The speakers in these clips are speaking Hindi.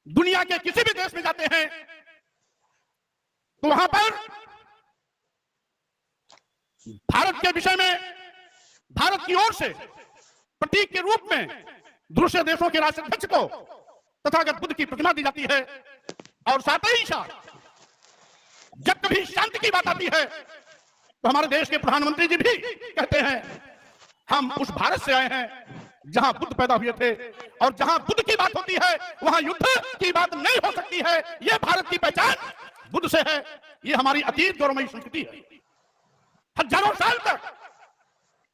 दुनिया के किसी भी देश में जाते हैं तो वहां पर भारत के विषय में भारत की ओर से प्रतीक के रूप में दूसरे देशों के राष्ट्राध्यक्ष को तथागत बुद्ध की प्रतिमा दी जाती है। और साथ ही साथ जब कभी शांति की बात आती है तो हमारे देश के प्रधानमंत्री जी भी कहते हैं हम उस भारत से आए हैं जहां बुद्ध पैदा हुए थे, और जहां बुद्ध की बात होती है वहां युद्ध की बात नहीं हो सकती है। यह भारत की पहचान बुद्ध से है। यह हमारी अतीत गौरवमयी संस्कृति है। हजारों साल तक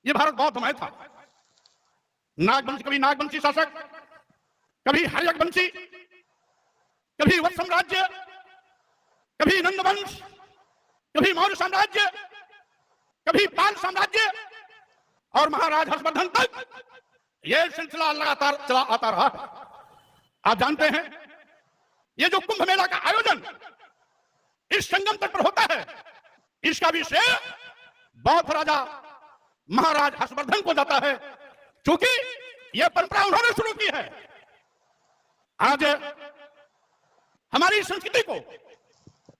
यह भारत बौद्धमय था। नागवंश, कभी नागवंशी शासक, कभी हर्यक वंशी, कभी वत्स साम्राज्य, कभी नंद वंश, कभी मौर्य साम्राज्य, कभी पाल साम्राज्य, और महाराज हर्षवर्धन तक यह सिलसिला लगातार चला आता रहा है। आप जानते हैं यह जो कुंभ मेला का आयोजन इस संगम तट पर होता है, इसका भी श्रेय बौद्ध राजा महाराज हर्षवर्धन को जाता है, क्योंकि यह परंपरा उन्होंने शुरू की है। आज हमारी संस्कृति को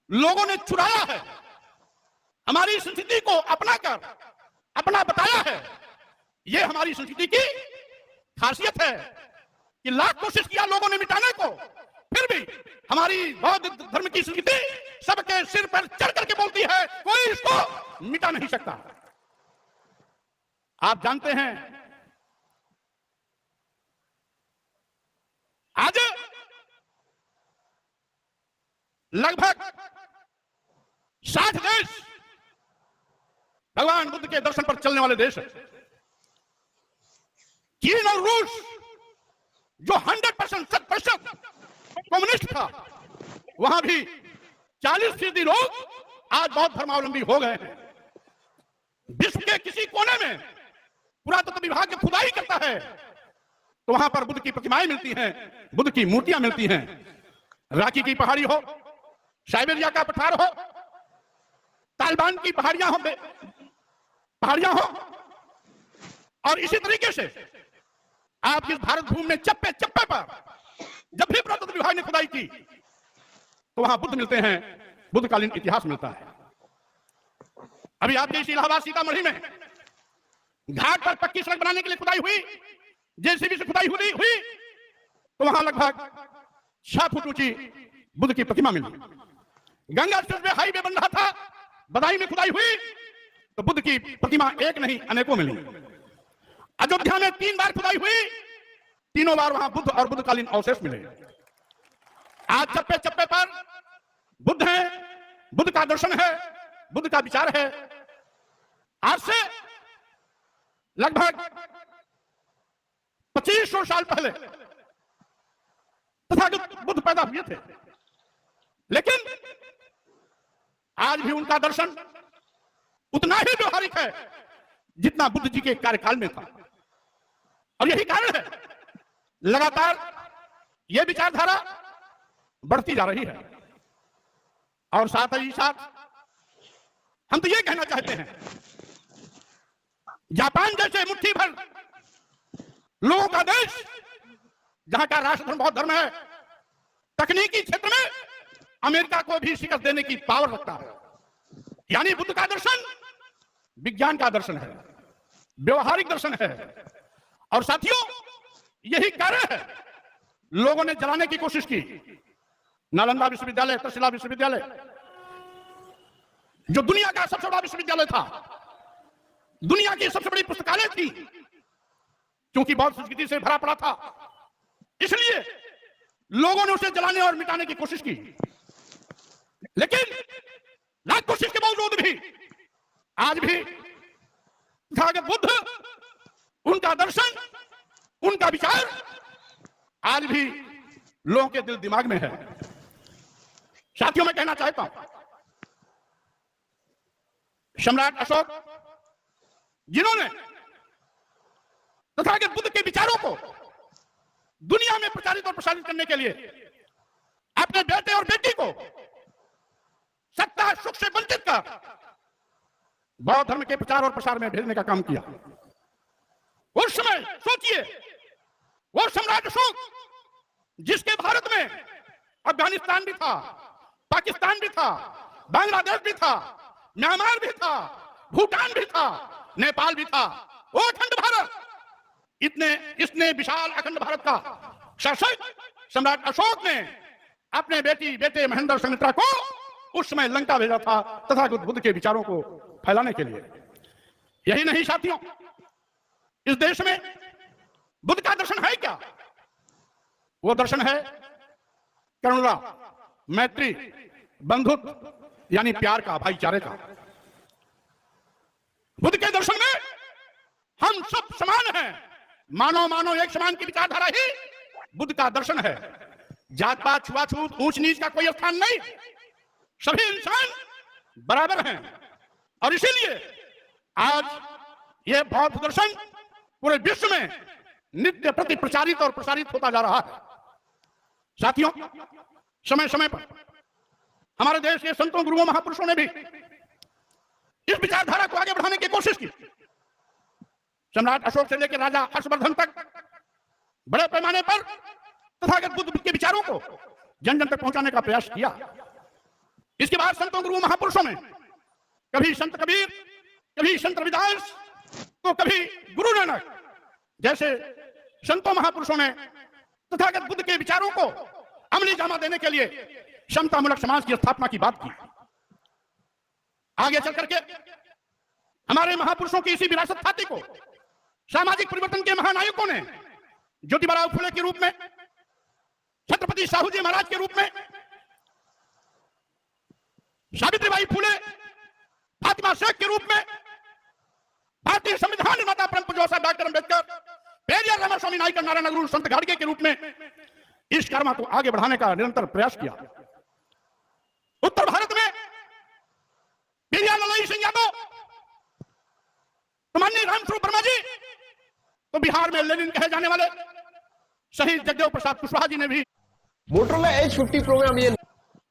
लोगों ने चुराया है, हमारी संस्कृति को अपनाकर अपना बताया है। यह हमारी संस्कृति की खासियत है कि लाख कोशिश किया लोगों ने मिटाने को, फिर भी हमारी बौद्ध धर्म की संस्कृति सबके सिर पर चढ़ करके बोलती है, कोई इसको मिटा नहीं सकता। आप जानते हैं आज लगभग 60 देश भगवान बुद्ध के दर्शन पर चलने वाले देश हैं। चीन और रूस जो 100% कम्युनिस्ट था, वहां भी 40% लोग आज बौद्ध धर्मावलंबी हो गए हैं। विश्व के किसी कोने में पुरातत्व विभाग जब खुदाई करता है तो वहां पर बुद्ध की प्रतिमाएं मिलती हैं, बुद्ध की मूर्तियां मिलती हैं। रांची की पहाड़ी हो, साइबेरिया का पठार हो, तालिबान की पहाड़ियां हो, और इसी तरीके से आप इस भारत भूमि में चप्पे चप्पे पर जब भी पुरातत्व विभाग ने खुदाई की तो वहां बुद्ध मिलते हैं, बुद्धकालीन इतिहास मिलता है। अभी आपके इस इलाहाबाद सीतामढ़ी में घाट पर पक्की सड़क बनाने के लिए खुदाई हुई, जेसीबी से खुदाई हुई तो वहां लगभग 6 फुट ऊंची बुद्ध की प्रतिमा मिली। गंगा एक्सप्रेस हाईवे बन रहा था, बदायूं में खुदाई हुई तो बुद्ध की प्रतिमा एक नहीं अनेकों मिली। अयोध्या में 3 बार खुदाई हुई, तीनों बार वहां बुद्ध और बुद्धकालीन अवशेष मिले। आज चप्पे चप्पे पर बुद्ध है, बुद्ध का दर्शन है, बुद्ध का विचार है। आज से लगभग 2500 साल पहले तथागत बुद्ध पैदा हुए थे, लेकिन आज भी उनका दर्शन उतना ही व्यवहारिक है जितना बुद्ध जी के कार्यकाल में था। और यही कारण है लगातार यह विचारधारा बढ़ती जा रही है। और साथ ही साथ हम तो यह कहना चाहते हैं, जापान जैसे मुट्ठी भर लोगों का देश, जहां का राष्ट्र धर्म बौद्ध धर्म है, तकनीकी क्षेत्र में अमेरिका को भी शिकस्त देने की पावर रखता है। यानी बुद्ध का दर्शन विज्ञान का दर्शन है, व्यवहारिक दर्शन है। और साथियों, यही कारण है लोगों ने जलाने की कोशिश की। नालंदा विश्वविद्यालय, तक्षशिला विश्वविद्यालय, जो दुनिया का सबसे बड़ा विश्वविद्यालय था, दुनिया की सबसे बड़ी पुस्तकालय थी, क्योंकि बौद्ध संस्कृति से भरा पड़ा था, इसलिए लोगों ने उसे जलाने और मिटाने की कोशिश की। लेकिन लाख कोशिश के बावजूद भी आज भी तथागत बुद्ध, उनका दर्शन, उनका विचार आज भी लोगों के दिल दिमाग में है। साथियों, मैं कहना चाहता हूं, सम्राट अशोक जिन्होंने तथागत बुद्ध के विचारों को दुनिया में प्रचारित और प्रसारित करने के लिए अपने बेटे और बेटी को सत्ता सुख से वंचित कर बौद्ध धर्म के प्रचार और प्रसार में भेजने का काम किया। उस समय सोचिए, वो सम्राट अशोक जिसके भारत में अफगानिस्तान भी था, पाकिस्तान भी था, बांग्लादेश भी था, म्यांमार भी था, भूटान भी था, नेपाल भी था। वो अखंड भारत, इसने विशाल अखंड भारत का शासक सम्राट अशोक ने अपने बेटे महेंद्र संघमित्रा को उस समय लंका भेजा था तथागत बुद्ध के विचारों को फैलाने के लिए। यही नहीं साथियों, इस देश में बुद्ध का दर्शन है क्या? वो दर्शन है करुणा, मैत्री, बंधुत्व यानी प्यार का, भाईचारे का। बुद्ध के दर्शन में हम सब समान हैं, मानो एक समान की विचारधारा ही बुद्ध का दर्शन है। जात पात, छुआछूत, ऊंच नीच का कोई स्थान नहीं, सभी इंसान बराबर हैं। और इसीलिए आज यह बौद्ध दर्शन पूरे विश्व में नित्य प्रति प्रचारित और प्रसारित होता जा रहा है। साथियों, समय समय पर हमारे देश के संतों, गुरुओं, महापुरुषों ने भी इस विचारधारा को आगे बढ़ाने की कोशिश की। सम्राट अशोक से लेकर राजा हर्षवर्धन तक बड़े पैमाने पर तथागत बुद्ध के विचारों को जन जन तक पहुंचाने का प्रयास किया। इसके बाद संतों, गुरुओं, महापुरुषों ने कभी संत कबीर, कभी संत रविदास, तो कभी गुरु नानक जैसे संतों, महापुरुषों ने तथागत बुद्ध के विचारों को अमली जामा देने के लिए समतामूलक समाज की स्थापना की बात की। आगे चल करके हमारे महापुरुषों की इसी विरासत खाती को सामाजिक परिवर्तन के महानायकों ने ज्योतिबा फुले के रूप में, छत्रपति साहू जी महाराज के रूप में, सावित्रीबाई फुले, फातिमा शेख के रूप में, भारतीय संविधान निर्माता परम पूज्य डॉक्टर अंबेडकर, पेरियार रामास्वामी नायकर, नारायण गुरु, संत गाडगे के रूप में इस कर्म को आगे बढ़ाने का निरंतर प्रयास किया। उत्तर भारत में पेरियार ललाई सिंह यादव, तो माननीय रामस्वरूप वर्मा जी, तो बिहार में लेनिन कहे जाने वाले शहीद जगदेव प्रसाद कुशवाहा जी ने भी मोटरोला H50 प्रोग्राम, ये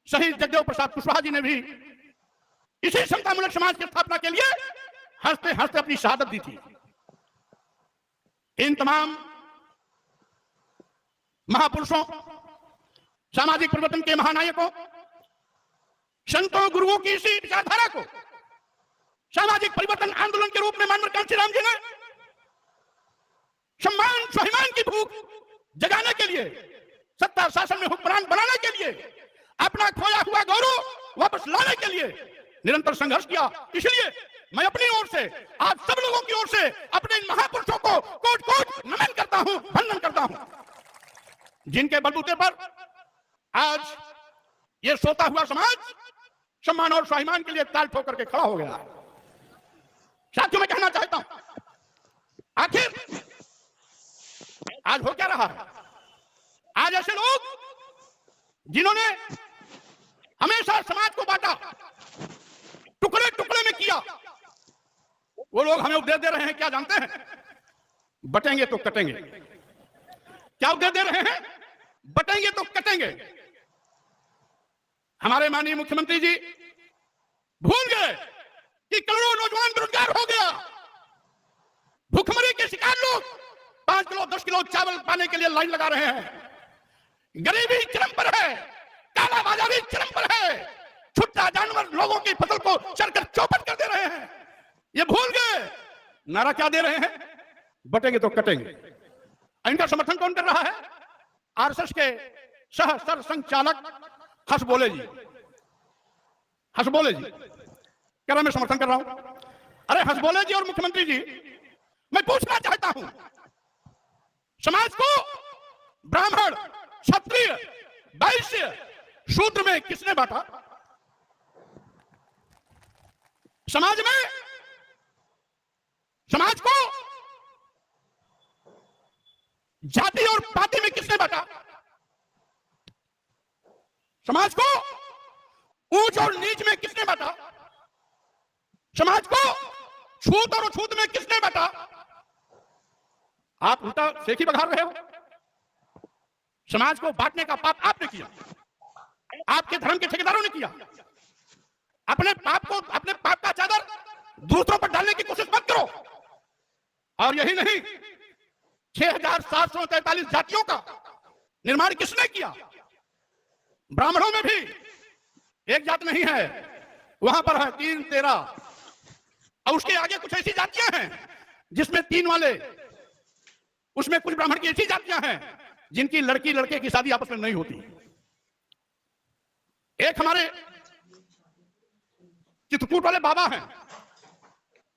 शहीद जगदेव प्रसाद कुशवाहा जी ने भी इसी समतामूलक समाज की स्थापना के लिए हंसते हंसते अपनी शहादत दी थी। इन तमाम महापुरुषों, सामाजिक परिवर्तन के महानायकों, संतों, गुरुओं की इसी विचारधारा को सामाजिक परिवर्तन आंदोलन के रूप में मानवर कांशीराम जी ने सम्मान स्वाभिमान की भूख जगाने के लिए, सत्ता शासन में हुक्मरान बनाने के लिए, अपना खोया हुआ गौरव वापस लाने के लिए निरंतर संघर्ष किया। इसलिए मैं अपनी ओर से, आज सब लोगों की ओर से अपने इन महापुरुषों को कोट कोट नमन करता हूं, वंदन करता हूं, जिनके बलबूते पर आज ये सोता हुआ समाज सम्मान और स्वाभिमान के लिए ताल ठोक करके खड़ा हो गया। साथियों, मैं कहना चाहता हूं, आखिर आज हो क्या रहा है? आज ऐसे लोग जिन्होंने हमेशा समाज को बांटा, टुकड़े टुकड़े में किया, वो लोग हमें उपदेश दे रहे हैं, क्या जानते हैं? बटेंगे तो कटेंगे। क्या उपदेश दे रहे हैं? बटेंगे तो कटेंगे। हमारे माननीय मुख्यमंत्री जी भूल गए कि करोड़ों नौजवान बेरोजगार हो गया, भूखमरी के शिकार लोग 5 किलो 10 किलो चावल पाने के लिए लाइन लगा रहे हैं, गरीबी चरम पर है, कालाबाजारी चरम पर है, छुट्टा जानवर लोगों की फसल को चरकर चौपट कर दे रहे हैं। ये भूल गए, नारा क्या दे रहे हैं? बटेंगे तो कटेंगे। इनका समर्थन कौन कर रहा है? आरएसएस के सह सर संचालक हसबोले जी। हसबोले जी कह रहा मैं समर्थन कर रहा हूं। अरे हसबोले जी और मुख्यमंत्री जी, मैं पूछना चाहता हूं, समाज को ब्राह्मण, क्षत्रिय, वैश्य, शूद्र में किसने बांटा? समाज में समाज को जाति और पाति में किसने बांटा? समाज को ऊंच और नीच में किसने बांटा? समाज को छूत और अछूत में किसने बांटा? आप उल्टा सेखी बघार रहे हो। समाज को बांटने का पाप आपने किया, आपके धर्म के ठेकेदारों ने किया। अपने पाप का चादर दूसरों पर डालने की कोशिश मत करो। और यही नहीं, 6743 जातियों का निर्माण किसने किया? ब्राह्मणों में भी एक जात नहीं है, वहां पर है 3, 13 और उसके आगे कुछ ऐसी जातियां हैं जिसमें 3 वाले, उसमें कुछ ब्राह्मण की ऐसी जातियां हैं जिनकी लड़की लड़के की शादी आपस में नहीं होती। एक हमारे चित्रकूट वाले बाबा हैं,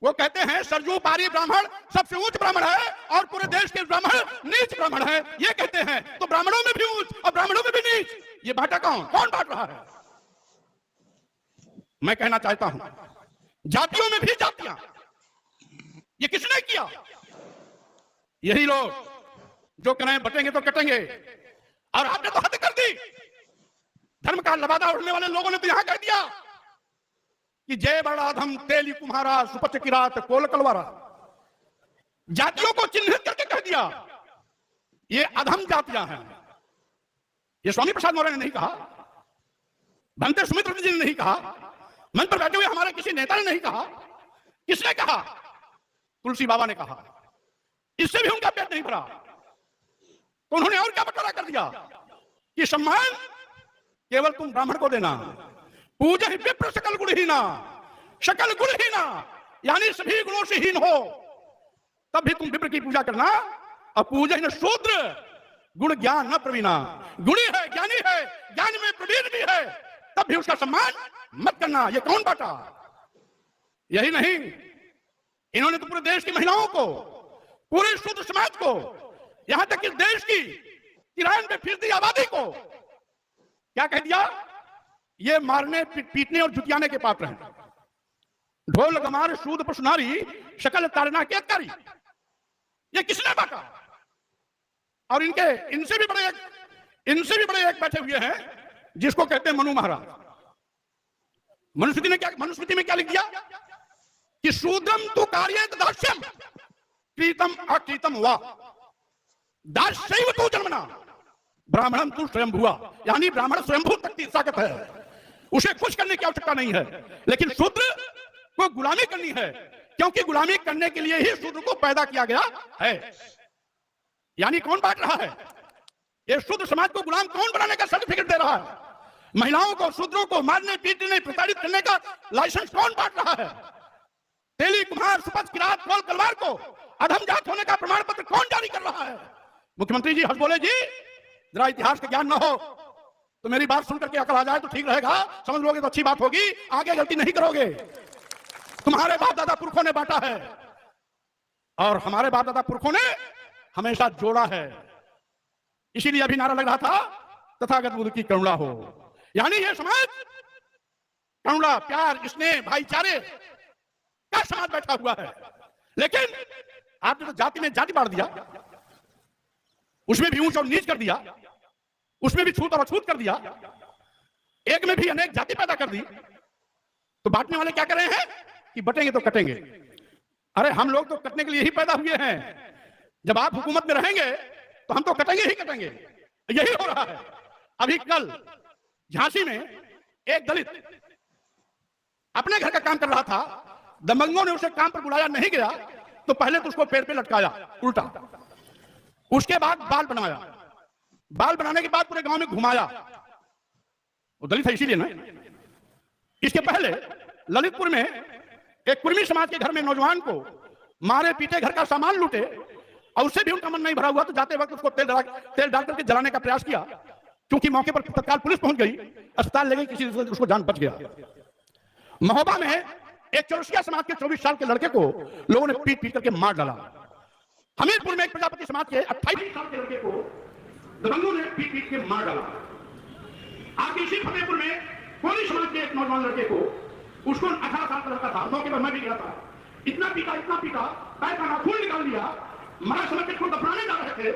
वो कहते हैं सरजू पारी ब्राह्मण सबसे ऊंच ब्राह्मण है और पूरे देश के ब्राह्मण नीच ब्राह्मण है। ये कहते हैं तो ब्राह्मणों में भी ऊंच और ब्राह्मणों में भी नीच, ये बांटा कौन बांट रहा है? मैं कहना चाहता हूं जातियों में भी जातियां, ये किसने किया? यही लोग जो कहें बटेंगे तो कटेंगे, और आपने तो हद कर दी। धर्म का लबादा उड़ने वाले लोगों ने तो यहां कह दिया कि जय बड़ा धम तेली कुम्हारा सुपच किरात कोल कलवारा, जातियों को चिन्हित करके कह दिया ये अधम जातियां हैं। ये स्वामी प्रसाद मौर्य ने नहीं कहा, भंते सुमित्र जी ने नहीं कहा, मंच पर बैठे हुए हमारे किसी नेता ने नहीं कहा। किसने कहा? तुलसी बाबा ने कहा। इससे भी उनका पेट नहीं भरा तो उन्होंने और क्या बंटवारा कर दिया कि सम्मान केवल तुम ब्राह्मण को देना, पूजा ही विप्र सकल गुणहीना, सकल गुणहीना यानी सभी गुणों से हीन हो तब भी तुम विप्र की पूजा करना, और पूजा ही न शूद्र गुण ज्ञान न प्रवीणा, गुणी है ज्ञानी है ज्ञान में प्रवीण भी है तब भी उसका सम्मान मत करना। ये कौन बांटा? यही नहीं, इन्होंने तो पूरे देश की महिलाओं को, पूरे शूद्र समाज को, यहां तक इस देश की 93% आबादी को क्या कह दिया? ये मारने पीटने और जुटियाने के पात्र हैं। ढोल गमार शूद्र पशुनारी शकल तारना के अधिकारी, ये किसने बांटा? और इनसे भी बड़े एक बैठे हुए हैं जिसको कहते हैं मनु महाराज। मनुस्मृति में क्या लिख दिया कि शूद्रम तु कार्येत दास्यम कृतम अकृतम वा दास्यैव तु जन्मना ब्राह्मणम तु स्वयंभुवा, यानी ब्राह्मण स्वयंभू तक की ताकत है, उसे कुछ करने की आवश्यकता नहीं है, लेकिन शूद्र को गुलामी करनी है क्योंकि गुलामी करने के लिए ही शूद्र को पैदा किया गया है। यानी कौन बांट रहा है? ये शूद्र समाज को गुलाम कौन बनाने का सर्टिफिकेट दे रहा है? महिलाओं को, शूद्रों को मारने पीटने प्रताड़ित करने का लाइसेंस कौन बांट रहा है? तेली कुम्हार सुपच किरात कोल कलवार को अधम जात होने का प्रमाण पत्र कौन जारी कर रहा है? मुख्यमंत्री जी हंस बोले जी, जरा इतिहास का ज्ञान न हो तो मेरी बात सुनकर के अकल आ जाए तो ठीक रहेगा, समझ लोगे तो अच्छी बात होगी, आगे गलती नहीं करोगे। तुम्हारे बाप दादा पुरखों ने बांटा है और हमारे बाप दादा पुरखों ने हमेशा जोड़ा है, इसीलिए अभी नारा लग रहा था तथागत बुद्ध की करुणा हो, यानी ये समाज करुणा, प्यार, स्नेह, भाईचारे का समाज बैठा हुआ है। लेकिन आपने तो जाति में जाति बांट दिया, उसमें भी ऊंच और नीच कर दिया, उसमें भी छूत और अछूत कर दिया, एक में भी अनेक जाति पैदा कर दी। तो बांटने वाले क्या कर रहे हैं कि बटेंगे तो कटेंगे। अरे हम लोग तो कटने के लिए ही पैदा हुए हैं, जब आप हुकूमत में रहेंगे तो हम तो कटेंगे ही कटेंगे, यही हो रहा है। अभी कल झांसी में एक दलित अपने घर का काम कर रहा था, दबंगों ने उसे काम पर बुलाया, नहीं गया तो पहले तो उसको पेड़ पे लटकाया उल्टा, उसके बाद बाल बनवाया, बाल बनाने के बाद पूरे गांव में घुमाया, वो दलित है इसीलिए ना। इसके पहले ललितपुर में एक कुर्मी समाज के घर में नौजवान को मारे पीटे, घर का सामान लूटे, और उससे भी उनका मन नहीं भरा हुआ तो जाते वक्त उसको तेल डाल करके जलाने का प्रयास किया, क्योंकि मौके पर तत्काल पुलिस पहुंच गई, अस्पताल ले गई, किसी उसको जान बच गया। महोबा में एक चौरसिया समाज के 24 साल के लड़के को लोगों ने पीट पीट करके मार डाला। हमीरपुर में एक प्रजापति समाज के 28 साल के लड़के को दबंगों ने पीट पीट के मार डाला। आगे इसी फतेहपुर में कोली समाज के एक नौजवान लड़के को, उसको 18 साल का लड़का था, मौके पर मैं भी गया था, इतना पीटा पैर का नाखून निकाल लिया, मरा समझ के खुद दफनाने जा रहे थे,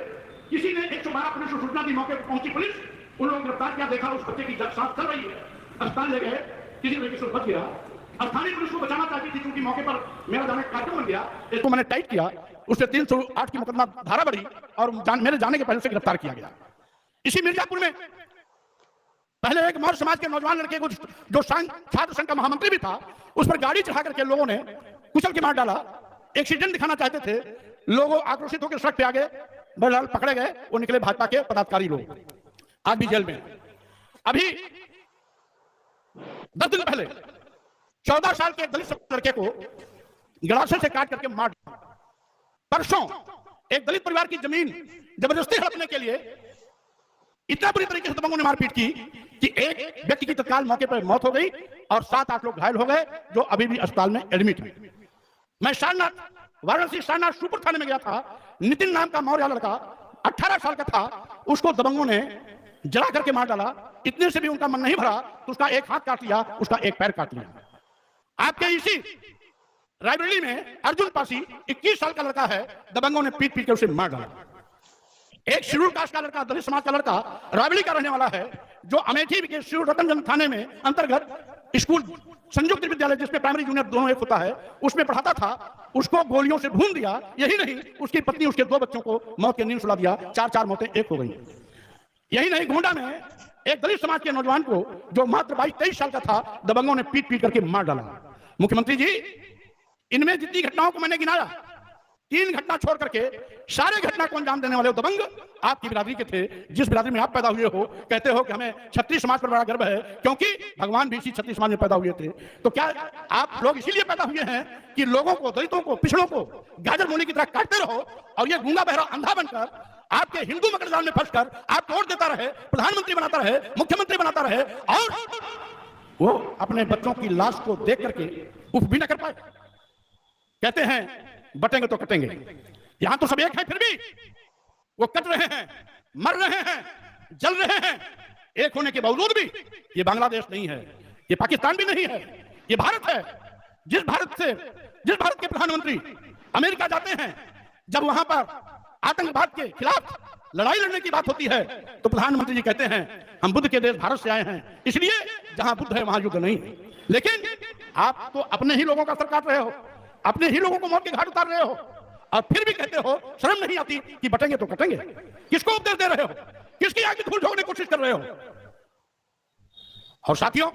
किसी ने 112 पुलिस को सूचना दी, मौके पर पहुंची पुलिस, उन लोगों ने गिरफ्तार किया, देखा उस बच्चे की सांस चल रही है, अस्पताल ले गए, किसी तरीके से बच गया। स्थानीय पुलिस को बचाना चाहती थी, क्योंकि मौके पर मेरा जाने का कार्यक्रम बन गया, इसको मैंने टाइट किया, उससे 308 की मुकदमा धारा बढ़ी और मेरे जाने के पहले से गिरफ्तार किया गया। इसी मिर्जापुर में पहले एक मौर्य समाज के नौजवान लड़के को, जो छात्र संघ का महामंत्री भी था, उस पर गाड़ी चढ़ा करके लोगों ने कुचल के मार डाला। एक्सीडेंट दिखाना चाहते थे, लोगों आक्रोशित होकर सड़क पे आ गए, बहरहाल पकड़े गए, वो निकले भाजपा के पदाधिकारी लोग, आज भी जेल में। अभी 10 दिन पहले 14 साल के एक दलित लड़के को गड़ासे से काट करके मार दिया। परसों एक दलित परिवार की जमीन जबरदस्ती हड़पने के लिए इतना बुरी तरीके से दबंगों ने मारपीट की कि एक व्यक्ति की तत्काल मौके पर मौत हो गई और 7-8 लोग घायल हो गए जो अभी भी अस्पताल में एडमिट हैं। मैं वाराणसी सारनाथ सुपुर थाने में गया था। नितिन नाम का मौर्य लड़का 18 साल का था, उसको दबंगों ने जला करके मार डाला। इतने से भी उनका मन नहीं भरा तो उसका एक हाथ काट लिया, उसका एक पैर काट लिया। आपके इसी रायबरेली में अर्जुन पासी 21 साल का लड़का है, दबंगों ने पीट पीट कर उसे मार डाला। एक शेड्यूल कास्ट का लड़का, दलित समाज का लड़का, रायबरेली का रहने वाला है, जो अमेठी के शेड्यूल रतनगंज थाने में अंतर्गत स्कूल संयुक्त विद्यालय जिसमें प्राइमरी जूनियर दोनों एक होता है उसमें पढ़ाता था, उसको गोलियों से भून दिया। यही नहीं, उसकी पत्नी उसके 2 बच्चों को मौत की नींद सुला दिया। 4 मौतें एक हो गई। यही नहीं, गोंडा में एक दलित समाज के नौजवान को जो मात्र 22-23 साल का था, दबंगों ने पीट पीट करके मार डाला। मुख्यमंत्री जी, इनमें जितनी घटनाओं को मैंने गिनाया, 3 घटना छोड़ करके सारे घटना को अंजाम देने वाले दबंग आपकी बिरादरी के थे। जिस बिरादरी में आप पैदा हुए हो, कहते हो कि हमें क्षत्रिय समाज पर बड़ा गर्व है क्योंकि भगवान भी इसी क्षत्रिय समाज में पैदा हुए थे। तो क्या आप लोग इसीलिए पैदा हुए हैं कि लोगों को, दलितों को, पिछड़ों को गाजर मूली की तरह काटते रहो और ये गूंगा बहरा अंधा बनकर आपके हिंदू मकर जाल में फंसकर आप तोड़ देता रहे, प्रधानमंत्री बनाता रहे, मुख्यमंत्री बनाता रहे और वो अपने बच्चों की लाश को देख करके उफ भी न कर पाए। कहते हैं बटेंगे तो कटेंगे। यहां तो सब एक है, फिर भी वो कट रहे हैं, मर रहे हैं, जल रहे हैं। एक होने के बावजूद भी ये बांग्लादेश नहीं है, ये पाकिस्तान भी नहीं है, ये भारत है। जिस भारत के प्रधानमंत्री अमेरिका जाते हैं, जब वहां पर आतंकवाद के खिलाफ लड़ाई लड़ने की बात होती है तो प्रधानमंत्री जी कहते हैं हम बुद्ध के देश भारत से आए हैं, इसलिए जहां बुद्ध है वहां युद्ध नहीं। लेकिन आप तो अपने ही लोगों का सर काट रहे हो, अपने ही लोगों को मौत के घाट उतार रहे हो और फिर भी कहते हो शर्म नहीं आती कि बटेंगे तो कटेंगे। किसको उपदेश दे रहे हो? किसकी आग में धूल झोंकने की कोशिश कर रहे हो? और साथियों,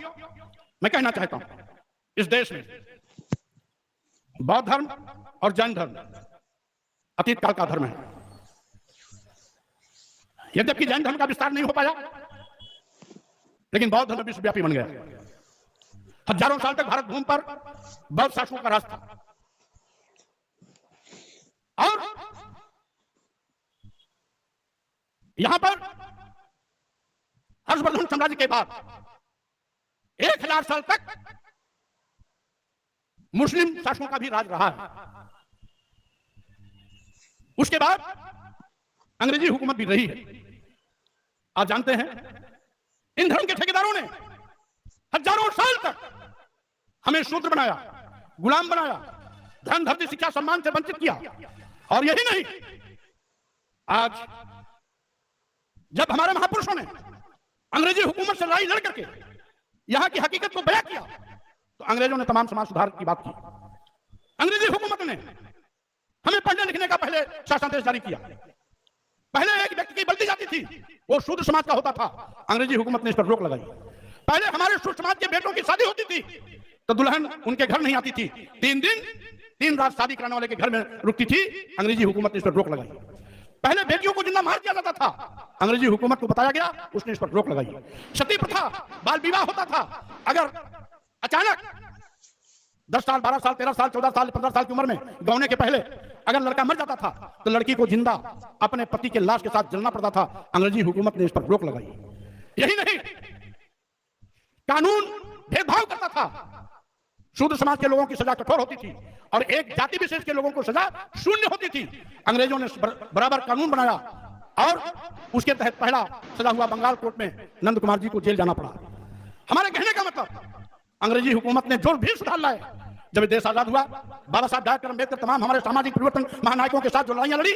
मैं कहना चाहता हूं, इस देश में बौद्ध धर्म और जैन धर्म अतीत काल का धर्म है। यद्यपि जैन धर्म का विस्तार नहीं हो पाया, लेकिन बौद्ध धर्म विश्वव्यापी बन गया। हजारों साल तक भारत भूमि पर बौद्ध शासकों का राज था और यहां पर हर्षवर्धन साम्राज्य के बाद 1000 साल तक मुस्लिम शासकों का भी राज रहा है। उसके बाद अंग्रेजी हुकूमत भी रही है। आप जानते हैं, इन धर्म के ठेकेदारों ने हजारों साल तक हमें शूद्र बनाया, गुलाम बनाया, धन धरती शिक्षा सम्मान से वंचित किया। और यही नहीं, आज जब हमारे महापुरुषों ने अंग्रेजी हुकूमत से लड़ाई लड़ करके यहां की हकीकत को बयां किया तो अंग्रेजों ने तमाम समाज सुधार की बात की। अंग्रेजी हुकूमत ने हमें पढ़ने लिखने का पहले शासनादेश जारी किया। पहले एक व्यक्ति की बल्दी जाती थी, वो शूद्र समाज का होता था, अंग्रेजी हुकूमत ने इस पर रोक लगाई। पहले हमारे शूद्र समाज के बेटों की शादी होती थी तो दुल्हन उनके घर नहीं आती थी, 3 दिन 3 रात शादी कराने वाले के घर में रुकती थी, अंग्रेजी हुकूमत ने इस पर रोक लगाई। पहले बेटियों को जिंदा मार दिया जाता था, अंग्रेजी हुकूमत को बताया गया, उसने इस पर रोक लगाई। सती प्रथा, बाल विवाह होता था, अगर अचानक 10 साल, 12 साल, 13 साल, 14 साल, 15 साल की उम्र में गौने के पहले अगर लड़का मर जाता था तो लड़की को जिंदा अपने पति के लाश के साथ जलना पड़ता था, अंग्रेजी हुकूमत ने इस पर रोक लगाई। यही नहीं, कानून भेदभाव करता था, शूद्र समाज के लोगों की सजा कठोर होती थी और एक जाति विशेष के लोगों को सजा शून्य होती थी। अंग्रेजों ने बराबर कानून बनाया और उसके तहत पहला सजा हुआ बंगाल कोर्ट में नंद कुमार जी को जेल जाना पड़ा। हमारे कहने का मतलब, अंग्रेजी हुकूमत ने जो भी सुधार लाए, जब देश आजाद हुआ, बाबा साहब डॉक्टर अम्बेडकर तमाम हमारे सामाजिक परिवर्तन महानायकों के साथ जो लड़ाइयां लड़ी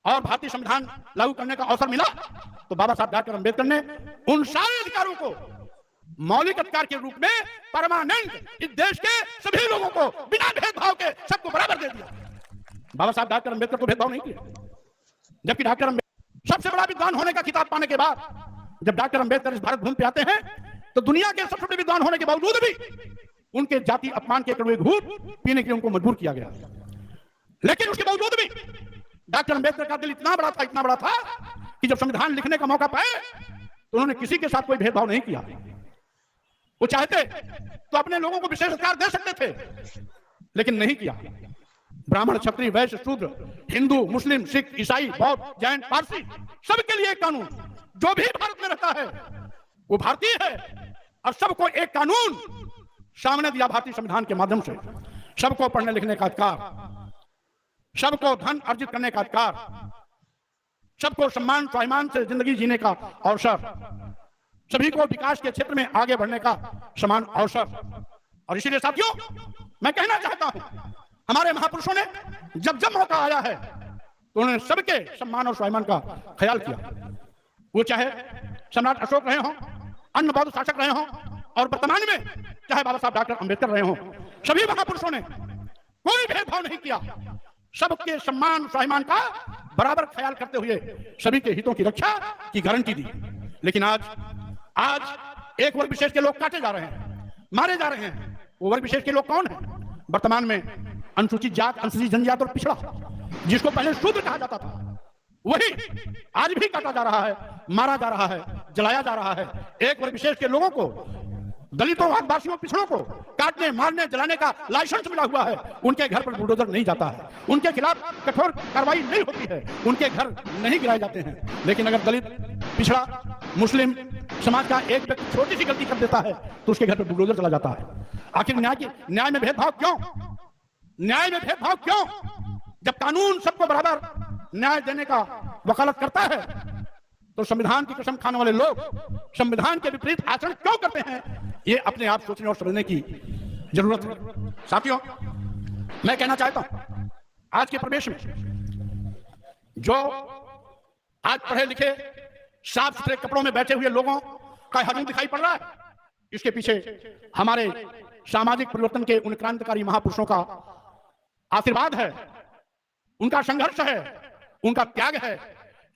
और भारतीय संविधान लागू करने का अवसर मिला तो बाबा साहब डॉक्टर अम्बेडकर ने उन सारे अधिकारों को मौलिक अधिकार के रूप में परमानेंट इस देश के सभी लोगों को बिना भेदभाव के सबको बराबर दे दिया। बाबा साहब डॉक्टर अम्बेडकर को भेदभाव नहीं किया, जबकि डॉक्टर अम्बेडकर सबसे बड़ा विद्वान होने का खिताब पाने के बाद जब डॉक्टर अम्बेडकर इस भारत भूमि पे आते हैं तो दुनिया के सबसे बड़े विद्वान होने के बावजूद भी उनके जाति अपमान के कड़वे घूंट पीने के लिए उनको मजबूर किया गया। लेकिन उसके बावजूद भी डॉक्टर अम्बेडकर का दिल इतना बड़ा था कि जब संविधान लिखने का मौका पाए तो उन्होंने किसी के साथ कोई भेदभाव नहीं किया। वो चाहते तो अपने लोगों को विशेष अधिकार दे सकते थे, लेकिन नहीं किया। ब्राह्मण, क्षत्रिय, वैश्य, शूद्र, हिंदू, मुस्लिम, सिख, ईसाई, बौद्ध, जैन, पारसी, सबके लिए एक कानून। जो भी भारत में रहता है वो भारतीय है, और सबको एक कानून सामने दिया भारतीय संविधान के माध्यम से। सबको पढ़ने लिखने का अधिकार, सबको धन अर्जित करने का अधिकार, सबको सम्मान स्वाभिमान से जिंदगी जीने का अवसर, सभी को विकास के क्षेत्र में आगे बढ़ने का समान अवसर। और इसीलिए साथियों, मैं कहना चाहता हूं, हमारे महापुरुषों ने जब जब मौका आया है तो उन्होंने सबके सम्मान और स्वाभिमान का ख्याल किया। वो चाहे सम्राट अशोक रहे हों, अन्य बौद्ध शासक रहे हों, और वर्तमान में चाहे बाबा साहब डॉक्टर अंबेडकर रहे हों, सभी महापुरुषों ने कोई भेदभाव नहीं किया। सबके सम्मान स्वाभिमान का बराबर ख्याल करते हुए सभी के हितों की रक्षा की गारंटी दी। लेकिन आज एक वर्ग विशेष के लोग काटे जा रहे हैं, मारे जा रहे हैं। वो वर्ग विशेष के लोग कौन है? वर्तमान में अनुसूचित जात, अनुसूचित जनजाति और पिछड़ा, जिसको पहले शूद्र कहा जाता था, वही आज भी काटा जा रहा है, मारा जा रहा है, जलाया जा रहा है। एक वर्ग विशेष के लोगों को, दलितों, आदिवासियों, पिछड़ों को काटने, मारने, जलाने का लाइसेंस मिला हुआ है। उनके घर पर बुलडोजर नहीं जाता है, उनके खिलाफ कठोर कार्रवाई नहीं होती है, उनके घर नहीं गिराए जाते हैं। लेकिन अगर दलित, पिछड़ा, मुस्लिम समाज का एक व्यक्ति छोटी सी गलती कर देता है तो उसके घर पर बुलडोजर चला जाता है। आखिर न्याय में भेदभाव क्यों? न्याय में भेदभाव क्यों? जब कानून सबको बराबर न्याय देने का वकालत करता है तो संविधान की कसम खाने वाले लोग संविधान के विपरीत आचरण क्यों करते हैं? ये अपने आप सोचने और समझने की जरूरत है। साथियों, मैं कहना चाहता हूं, आज के प्रदेश में जो आज पढ़े लिखे, साफ सुथरे कपड़ों में बैठे हुए लोगों का हजूम दिखाई पड़ रहा है, इसके पीछे हमारे सामाजिक परिवर्तन के उन क्रांतिकारी महापुरुषों का आशीर्वाद है, उनका संघर्ष है, उनका त्याग है,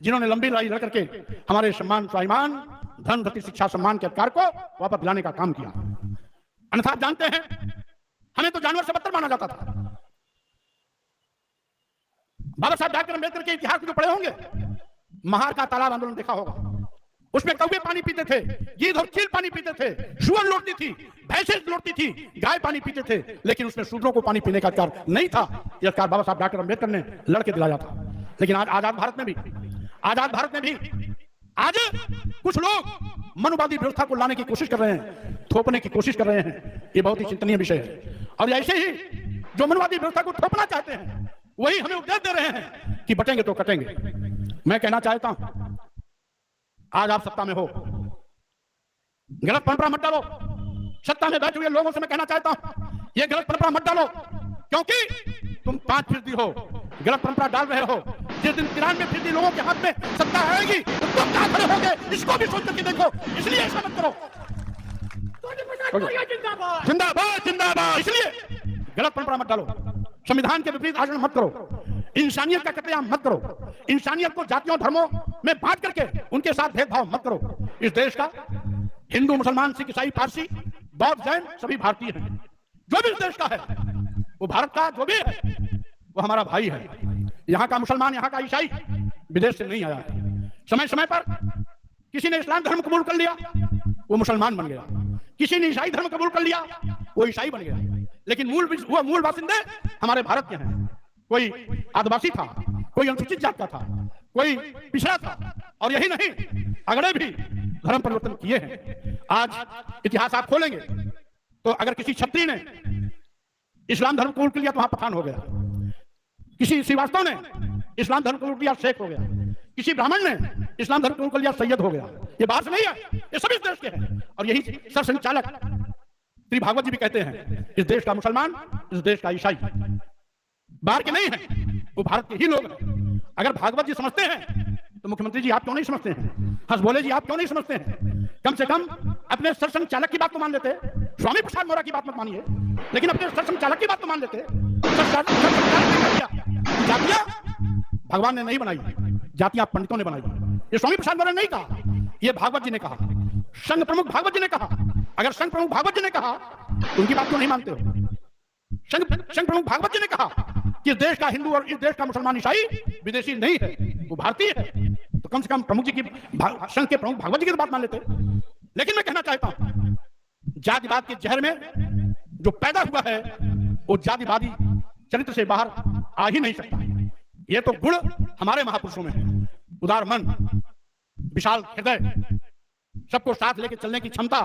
जिन्होंने लंबी लड़ाई लड़ करके हमारे सम्मान स्वाभिमान, धन, धरती, शिक्षा, सम्मान के अधिकार को वापस दिलाने का काम किया। अन्यथा जानते हैं, हमें तो जानवर से बदतर माना जाता था। बाबा साहब डॉक्टर अंबेडकर के इतिहास में जो पढ़े होंगे, महार का तालाब आंदोलन देखा होगा, उसमें कौवे पानी पीते थे, गीध और चील पानी पीते थे, सुअर लौटती थी, भैंसें लौटती थी, गाय पानी पीते थे, लेकिन उसमें शूद्रों को पानी पीने का अधिकार नहीं था। यह अधिकार बाबा साहब डॉक्टर अंबेडकर ने लड़के दिलाया था। लेकिन आज आजाद भारत में भी आज कुछ लोग मनुवादी व्यवस्था को लाने की कोशिश कर रहे हैं, थोपने की कोशिश कर रहे हैं। ये बहुत ही चिंतनीय विषय है। और ऐसे ही जो मनुवादी व्यवस्था को थोपना चाहते हैं, वही हमें उपदेश दे रहे हैं कि बटेंगे तो कटेंगे। मैं कहना चाहता हूं, आज आप सत्ता में हो, गलत परंपरा मत डालो। सत्ता में बैठे हुए लोगों से मैं कहना चाहता हूं, ये गलत परंपरा मत डालो, क्योंकि तुम 5% हो, गलत परंपरा डाल रहे हो। जिस दिन 93% लोगों के हाथ में सत्ता आएगी तो तुम क्या खड़े होगे, इसको भी सोच करके देखो। इसलिए ऐसा मत करो। जिंदाबाद जिंदाबाद। इसलिए गलत परंपरा मत डालो, संविधान के विपरीत आचरण मत करो, इंसानियत का कत्लेआम मत करो, इंसानियत को जातियों धर्मों में बांट करके उनके साथ भेदभाव मत करो। इस देश का हिंदू, मुसलमान, सिख, ईसाई, पारसी, बौद्ध, जैन सभी भारतीय हैं। जो भी इस देश का है, वो भारत का जो भी है, वो हमारा भाई है। यहाँ का मुसलमान, यहाँ का ईसाई विदेश से नहीं आया है। समय समय पर किसी ने इस्लाम धर्म कबूल कर लिया, वो मुसलमान बन गया, किसी ने ईसाई धर्म कबूल कर लिया, वो ईसाई बन गया। लेकिन मूल बासिंदे हमारे भारत के हैं। कोई आदिवासी था, कोई अनुसूचित जात का था, कोई पिछड़ा था, और यही नहीं, अगले भी धर्म परिवर्तन किए हैं। आज इतिहास आप खोलेंगे तो अगर किसी क्षत्रिय ने इस्लाम धर्म कबूल कर लिया तो वहां पठान हो गया, किसी श्रीवास्तव ने इस्लाम धर्म कबूल किया शेख हो गया, किसी ब्राह्मण ने इस्लाम धर्म कबूल कर लिया सैयद हो गया। ये बाहर से नहीं है, ये सभी इस देश के हैं। और यही सरसंचालक श्री भागवत जी भी कहते हैं, इस देश का मुसलमान, इस देश का ईसाई बाहर के नहीं है, वो भारत के ही लोग हैं। अगर भागवत जी समझते हैं तो मुख्यमंत्री जी आप क्यों नहीं समझते हैं? हंसबोले जी आप क्यों नहीं समझते हैं? कम से कम अपने सरसंचालक की बात तो मान लेते। स्वामी प्रसाद मौर्य की बात मत मानिए, लेकिन अपने सरसंचालक की बात तो मान लेते। जातियां भगवान ने नहीं बनाई, जातियां पंडितों ने बनाई। ये स्वामी प्रसाद मौर्य ने नहीं कहा, ये भागवत जी ने कहा, संघ प्रमुख भागवत जी ने कहा। अगर संघ प्रमुख भागवत जी ने कहा तो उनकी बात क्यों नहीं मानते हो? संघ प्रमुख भागवत जी ने कहा कि इस देश का हिंदू और इस देश का मुसलमान ईसाई विदेशी नहीं है, वो भारतीय है। तो कम से कम प्रमुख जी की संघ के प्रमुख भागवत जी की तो बात मान लेते। लेकिन मैं कहना चाहता हूं, जातिवाद के जहर में जो पैदा हुआ है वो जातिवादी चरित्र से बाहर आ ही नहीं सकता। ये तो गुण हमारे महापुरुषों में है, उदार मन, विशाल हृदय, सबको साथ लेकर चलने की क्षमता,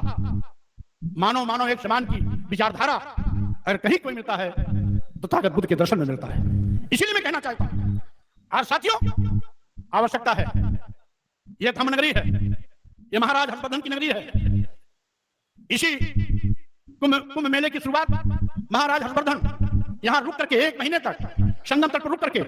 मानव मानव एक समान की विचारधारा अगर कहीं कोई मिलता है तो ताकत बुद्ध के दर्शन में मिलता है। इसीलिए मैं कहना चाहता हूं, और साथियों आवश्यकता है, यह धम्मनगरी है, यह महाराज हर्षवर्धन की नगरी है। इसी कुंभ मेले की शुरुआत महाराज हर्षवर्धन यहां रुक करके 1 महीने तक संगम तट पर रुक करके